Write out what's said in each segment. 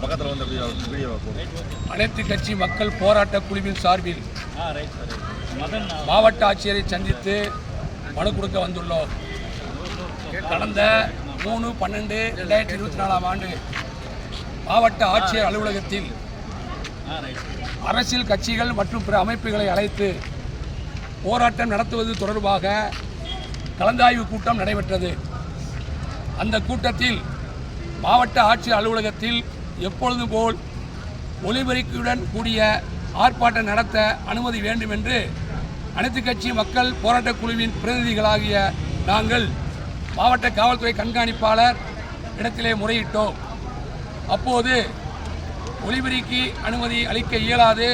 பக்கத்தில் வந்து வீடியோ. அனைத்து கட்சி மக்கள் போராட்ட குழுவின் சார்பில் மாவட்ட ஆட்சியரை சந்தித்து மனு கொடுக்க வந்துள்ளோம். கடந்த 3/12/2024 ஆண்டு மாவட்ட ஆட்சியர் அலுவலகத்தில் அரசியல் கட்சிகள் மற்றும் பிற அமைப்புகளை அழைத்து போராட்டம் நடத்துவது தொடர்பாக கலந்தாய்வு கூட்டம் நடைபெற்றது. அந்த கூட்டத்தில் மாவட்ட ஆட்சியர் அலுவலகத்தில் எப்பொழுதும் போல் ஒலிபெருக்கியுடன் கூடிய ஆர்ப்பாட்டம் நடத்த அனுமதி வேண்டும் என்று அனைத்து கட்சி மக்கள் போராட்டக் குழுவின் பிரதிநிதிகளாகிய நாங்கள் மாவட்ட காவல்துறை கண்காணிப்பாளர் இடத்திலே முறையிட்டோம். அப்போது ஒலிபெருக்கி அனுமதி அளிக்க இயலாது,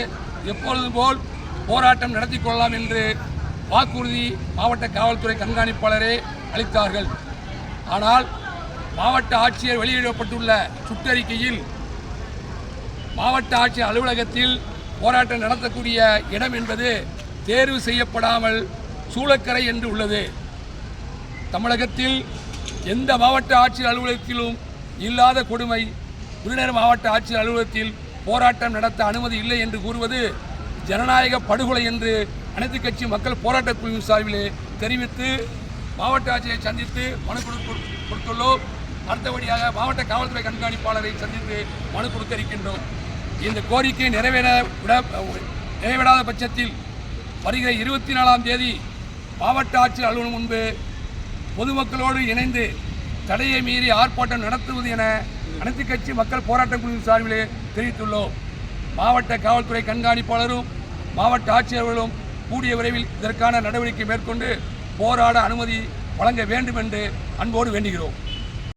எப்பொழுதும் போல் போராட்டம் நடத்தி கொள்ளலாம் என்று வாக்குறுதி மாவட்ட காவல்துறை கண்காணிப்பாளரே அளித்தார்கள். ஆனால் மாவட்ட ஆட்சியர் வெளியிடப்பட்டுள்ள சுற்றறிக்கையில் மாவட்ட ஆட்சியர் அலுவலகத்தில் போராட்டம் நடத்தக்கூடிய இடம் என்பது தேர்வு செய்யப்படாமல் சூளக்கரை என்று உள்ளது. தமிழகத்தில் எந்த மாவட்ட ஆட்சியர் அலுவலகத்திலும் இல்லாத கொடுமை விருதுநகர் மாவட்ட ஆட்சியர் அலுவலகத்தில் போராட்டம் நடத்த அனுமதி இல்லை என்று கூறுவது ஜனநாயக படுகொலை என்று அனைத்து கட்சி மக்கள் போராட்டக் குழுவின் சார்பிலே தெரிவித்து மாவட்ட ஆட்சியரை சந்தித்து மனு கொடுத்துள்ளோம். அடுத்தபடியாக மாவட்ட காவல்துறை கண்காணிப்பாளரை சந்தித்து மனு கொடுக்க இருக்கின்றோம். இந்த கோரிக்கை நிறைவேறாத பட்சத்தில் வருகிற 24ஆம் தேதி மாவட்ட ஆட்சியர் அலுவலகம் முன்பு பொதுமக்களோடு இணைந்து தடையை மீறி ஆர்ப்பாட்டம் நடத்துவது என அனைத்து கட்சி மக்கள் போராட்டக் குழுவின் சார்பிலே தெரிவித்துள்ளோம். மாவட்ட காவல்துறை கண்காணிப்பாளரும் மாவட்ட ஆட்சியர்களும் கூடிய விரைவில் இதற்கான நடவடிக்கை மேற்கொண்டு போராட அனுமதி வழங்க வேண்டும் என்று அன்போடு வேண்டுகிறோம்.